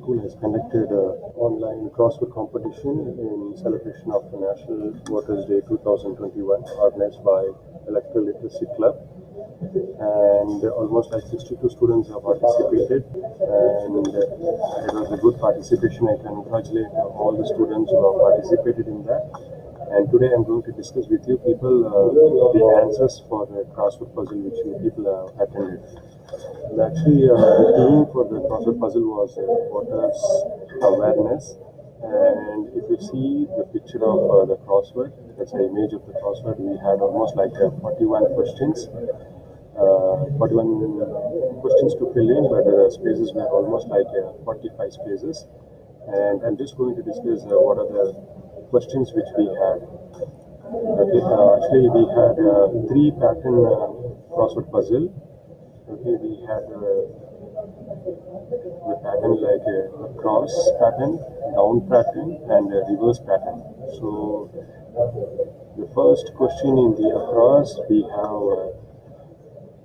school has conducted an online crossword competition in celebration of the National Voters Day 2021, organized by Electoral Literacy Club. And almost like 62 students have participated, and it was a good participation. I congratulate all the students who have participated in that. And today I'm going to discuss with you people the answers for the crossword puzzle which you people have attended. And actually, the theme for the crossword puzzle was voters awareness. And if you see the picture of the crossword, that's an image of the crossword. We had almost like 41 questions. 41 questions to fill in, but the spaces were almost like 45 spaces. And I'm just going to discuss what are the questions which we had. Okay, actually we had three pattern crossword puzzle. Okay, we had the pattern like a cross pattern, down pattern, and a reverse pattern. So the first question in the across, we have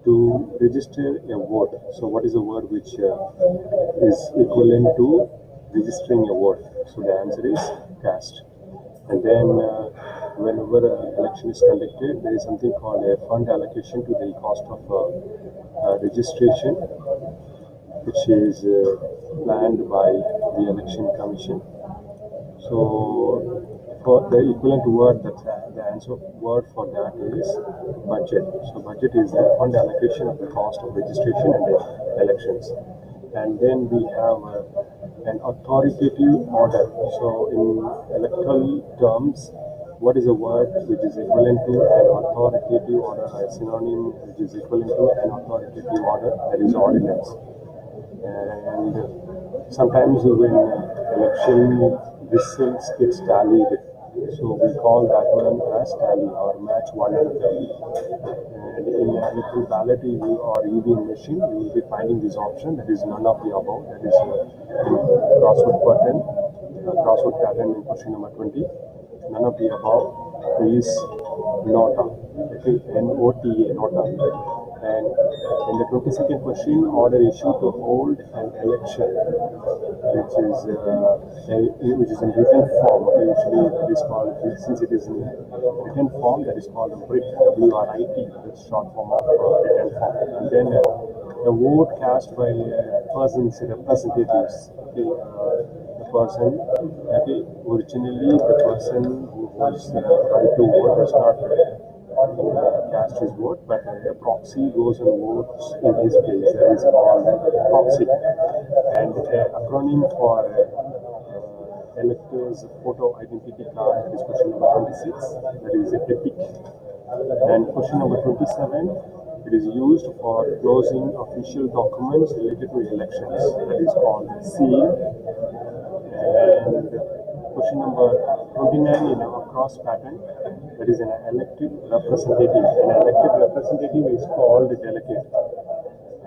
to register a vote. So what is a word which is equivalent to registering a vote? So the answer is cast. And then whenever an election is conducted, there is something called a fund allocation to the cost of registration, which is planned by the election commission. So for the equivalent word, the answer word for that is budget. So budget is the fund allocation of the cost of registration and the elections. And then we have an authoritative order. So in electoral terms, what is a word which is equivalent to an authoritative order, a synonym which is equivalent to an authoritative order, that is ordinance. And sometimes when election results gets tallied, so we call that one as tally or match one and tally. And in electoral ballot or EVM machine, you will be finding this option, that is none of the above. That is in crossword pattern in question number 20. None of the above is nota. Okay, NOTA, nota. And in the 22nd question, order issued to hold an election, which is in written form. Usually that is called, since it is in written form, that is called WRIT, WRIT, that's short form of written form. And then the vote cast by persons, representatives. Okay, the person, okay, originally the person who was right to vote does not cast his vote, but a proxy goes and votes in his place. That is called proxy. And acronym for electors photo identity card, that is question number 26, that is EPIC. And question number 27, it is used for closing official documents related to elections, that is called seal. And question number 29 in our cross pattern, that is an elected representative. An elected representative is called a delegate.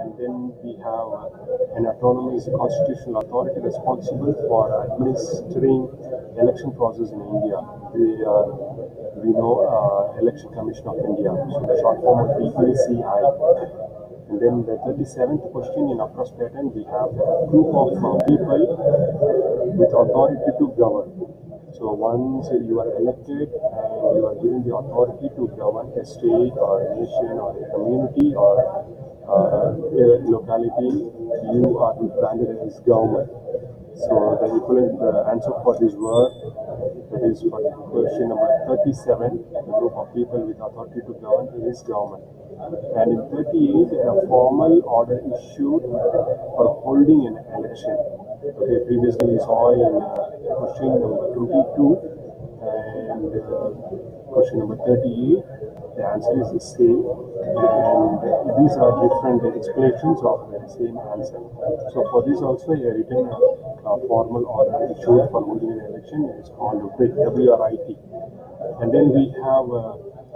And then we have an autonomous constitutional authority responsible for administering election process in India. We know Election Commission of India. So the short form would be ECI. And then the 37th question in across pattern, we have a group of people with authority to govern. So once you are elected and you are given the authority to govern a state or a nation or a community or a locality, you are branded as government. So the equivalent answer for this word, that is for question number 37, the group of people with authority to govern is government. And in 38, a formal order issued for holding an election. Okay, previously we saw in question number 22 and question number 38, the answer is the same. And these are different explanations of the same answer. So for this also, a written formal order issued for holding an election is called WRIT. And then we have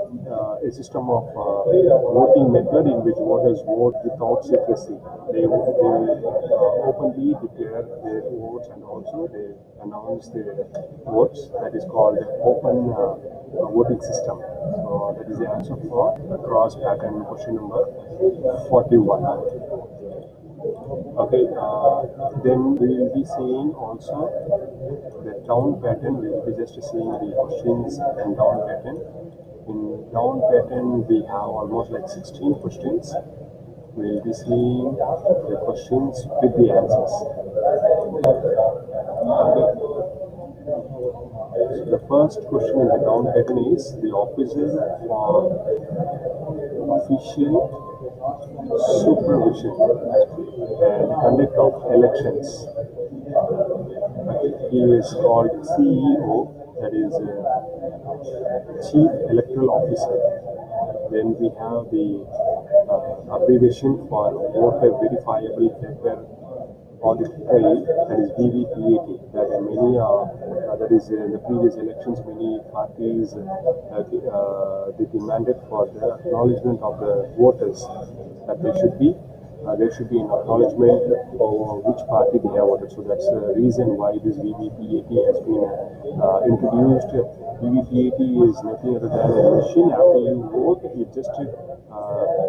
a system of voting method in which voters vote without secrecy. They openly declare their votes and also they announce their votes. That is called open voting system. So that is the answer for the cross pattern question number 41. Okay, then we will be seeing also the down pattern. We will be just seeing the questions and down pattern. In down pattern, we have almost like 16 questions. We will be seeing the questions with the answers. Okay. So the first question in the down pattern is the officer for official supervision and conduct of elections. He is called CEO, that is Chief Electoral Officer. Then we have the abbreviation for voter verifiable paper audit trail, that is VVPAT. That many that is in the previous elections, many parties they demanded for the acknowledgement of the voters, that there should be an acknowledgement of which party they have voted. So that's the reason why this VVPAT has been introduced. VVPAT is nothing other than a machine. After you vote, it just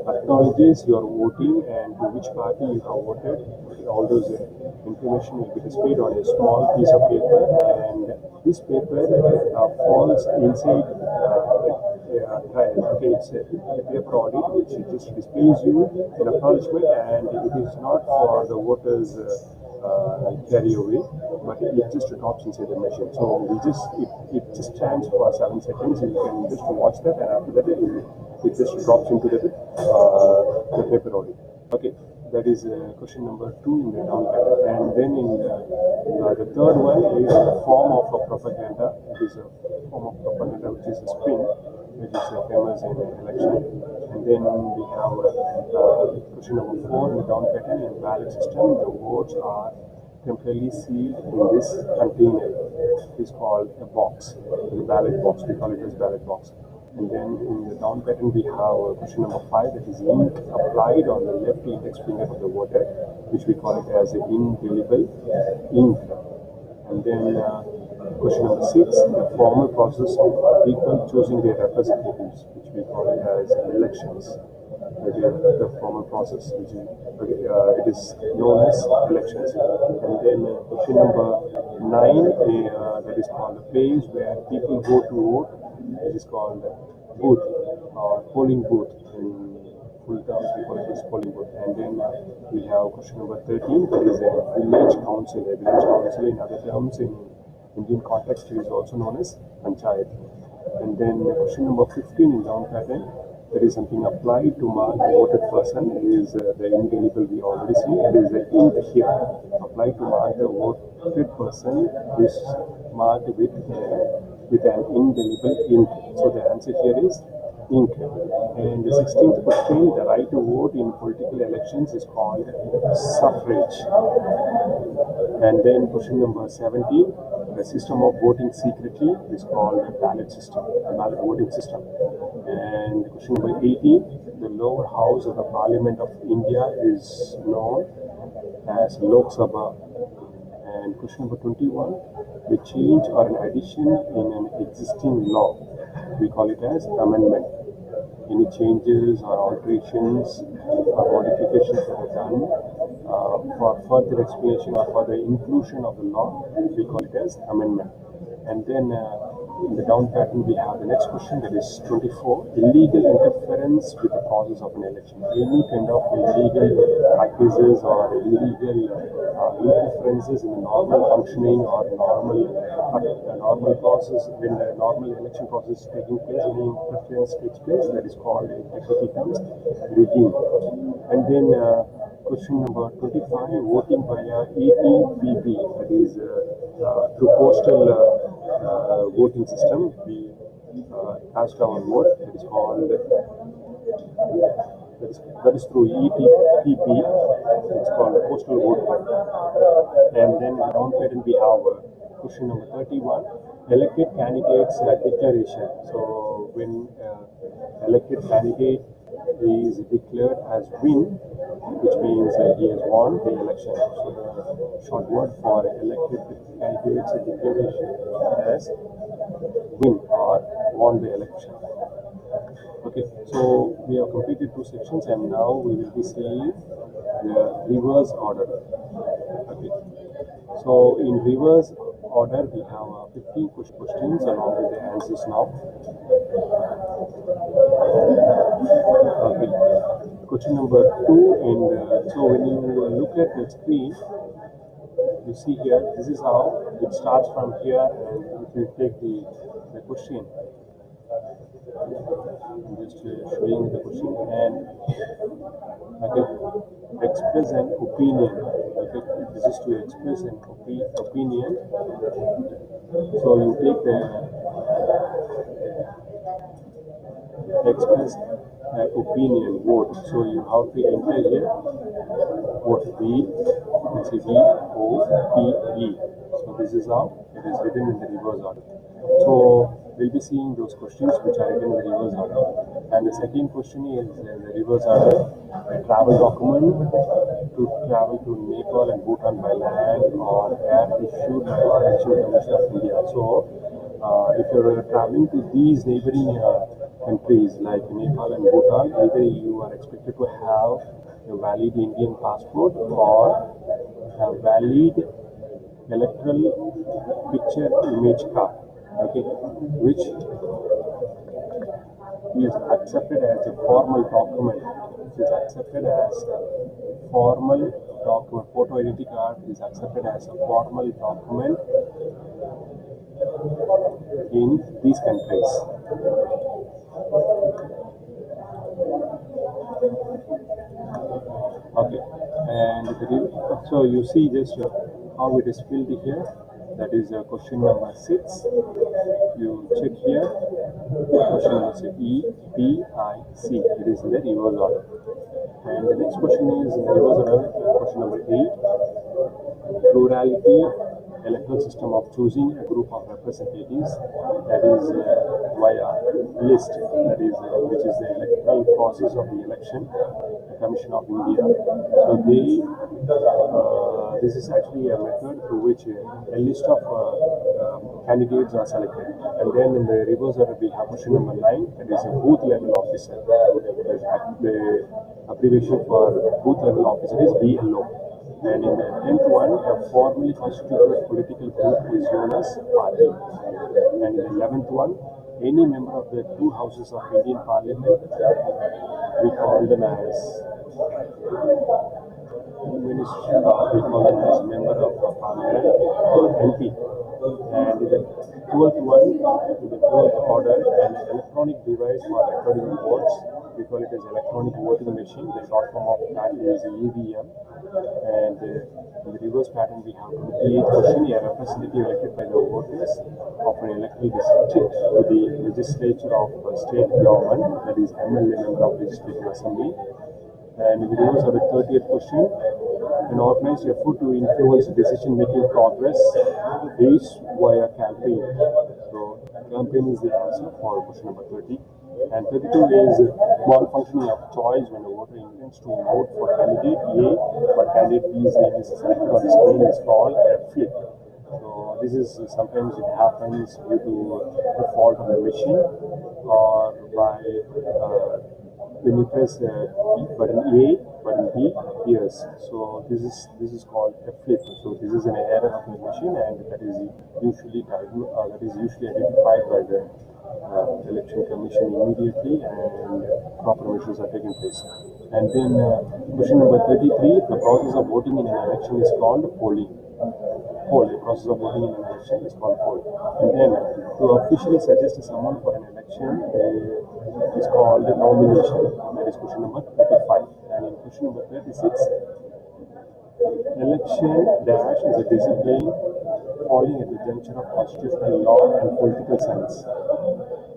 acknowledges your voting and to which party you have voted. All those information will be displayed on a small piece of paper, and this paper falls inside trial. Okay, it's a paper audit which just displays you an acknowledgement, and it is not for the voters carry away, but it just drops inside the machine. So it just stands for 7 seconds. You can just watch that, and after that it just drops into the paper audit. Okay, that is question number 2 in the down pattern. And then in the third one is a form of a propaganda. It is a form of propaganda which is a spin, which is famous in election. And then we have question number 4 in the down pattern. In ballot system, the votes are temporarily sealed in this container. It is called a box, the ballot box. We call it as ballot box. And then in the down pattern, we have question number 5, that is ink applied on the left index finger of the voter, which we call it as an indelible ink. And then question number 6, the formal process of people choosing their representatives, which we call it as elections. The formal process, which is, it is known as elections. And then question number 9, that is called the place where people go to vote. It is called booth or polling booth. In full terms, we call it as polling booth. And then we have question number 13, that is a village council. A village council, in other terms, in Indian context, is also known as panchayat. And then question number 15 in down pattern, there is something applied to mark a voted person. It is the indelible we already see. It is the ink here. Applied to mark the voted person is marked with an indelible ink. So the answer here is ink. And the 16th question, the right to vote in political elections is called suffrage. And then question number 17, the system of voting secretly is called a ballot system, a ballot voting system. And question number 18, the lower house of the Parliament of India is known as Lok Sabha. And question number 21, the change or an addition in an existing law, we call it as amendment. Any changes or alterations or modifications that are done for further explanation or for the inclusion of the law, we call it as amendment. And then in the down pattern, we have the next question, that is 24, illegal interference with the process of an election. Any kind of illegal practices or illegal interferences in the normal functioning or normal process, when the normal election process is taking place, any interference takes place, that is called in technical terms rigging. And then question number 25, voting via EPPB, that is through postal voting system. We cast our vote, that is called that is through EPPB. It's called postal vote. And then down pattern we have question number 31, elected candidates declaration. So when elected candidate is declared as win, which means he has won the election. So the short word for elected candidates declaration as win or won the election. Okay, so we have completed 2 sections, and now we will be seeing the reverse order. Okay. So in reverse order, we have 15 questions along with the answers now. Okay. Question number 2, and so when you look at the screen, you see here, this is how it starts from here, and if you take the question, I'm just showing the question, and okay, express an opinion. Okay, this is to express an opinion. So you take the express opinion vote. So you have to enter here vote V, let's say VOTE. So this is how it is written in the reverse order. So we'll be seeing those questions which are written in the reverse order. And the second question is in the reverse order: a travel document to travel to Nepal and Bhutan by land or air issued by the Election Commission of India. So if you're traveling to these neighboring countries like Nepal and Bhutan, either you are expected to have a valid Indian passport or a valid electoral picture image card, okay, which is accepted as a formal document. It is accepted as a formal document. Photo identity card is accepted as a formal document in these countries. Okay, and so you see just how it is filled here. That is question number 6. You check here. Question number 6, EPIC. It is in the reverse order. And the next question is in the reverse order. Question number 8. Plurality electoral system of choosing a group of representatives, that is via list, that is which is the electoral process of the election commission of India. So they this is actually a method through which a list of candidates are selected, and then in the reverse order we have question number 9, that is a booth level officer. The abbreviation for booth level officer is BLO. And in the 10th one, a formally constituted political group is known as party. And in the 11th one, any member of the two houses of Indian Parliament, we call them as minister, we call them as member of Parliament, MP. And in the 12th one, in the 12th order, an electronic device for recording the votes. We call it as electronic voting machine. The short form of that is EVM. And in the reverse pattern, we have 28th question: a representative elected by the voters of an electoral district to the legislature of a state government, that is MLA, member of legislative assembly. And in the reverse of the 30th question, an organized effort to influence decision-making progress is via campaign. So campaign is the answer for question number 30. And 32 is malfunctioning of choice when the voter intends to vote for candidate A, but candidate B's name is selected on the screen is called a flip. So this is sometimes it happens due to the fault of the machine or by when you press button A, button B appears. So this is called a flip. So this is an error of the machine, and that is usually identified by the election commission immediately, and proper measures are taken place. And then question number 33: the process of voting in an election is called polling. The process of voting in an election is called poll. And then to officially suggest someone for an election is called nomination. That is question number 35. And in question number 36, election dash is a discipline falling at the juncture of constitutional law and political science.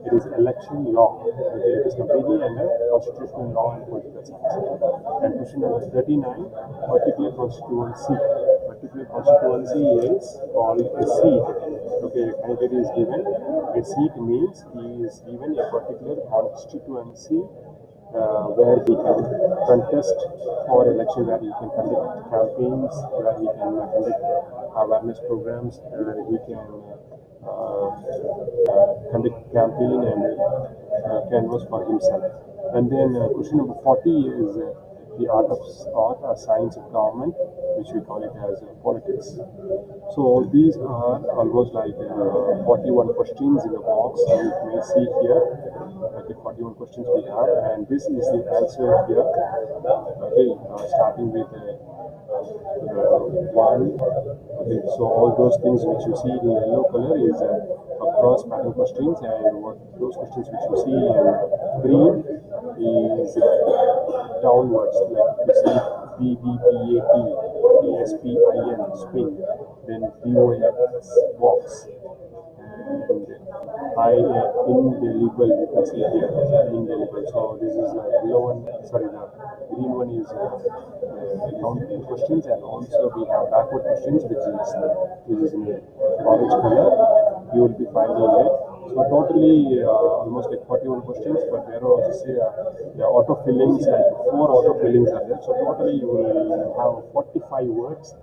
It is election law. Okay, it is completely under constitutional law and political science. And question number 39, particular constituency. Particular constituency is called a seat. Okay, a candidate is given a seat means he is given a particular constituency where he can contest for election, where he can conduct campaigns, where he can conduct awareness programs, where he can conduct campaign and canvas for himself. And then question number 40 is the art or science of government, which we call it as politics. So these are almost like 41 questions in the box you may see here. Okay, 41 questions we have, and this is the answer here. Okay, starting with one. Okay, so all those things which you see in yellow color is across pattern questions, and what those questions which you see in green is downwards. Like if you see BBPAP, ASPIN, spin, then VOX, box, and indelible, you can see here, indelible. So this is the yellow one, sorry, the green one is down questions, and also we have backward questions, which is in orange color. You will be finding it. So totally almost like 41 questions, but there are also say the auto fillings, like 4 auto fillings are there. So totally you will have 45 words,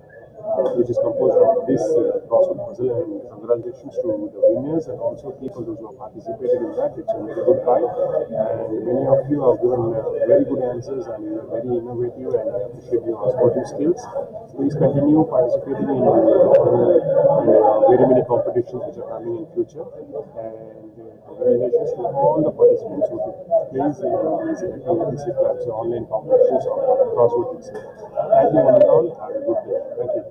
which is composed of this crossword puzzle. And congratulations to the winners and also people those who have participated in that. It's a very good try, and many of you have given very good answers, and you are very innovative, and I appreciate your sporting skills. Please continue participating in very many competitions which are coming in future. And congratulations to all the participants who took place in these activity clubs, online competitions of crossword. Thank you one and all. Have a good day. Thank you.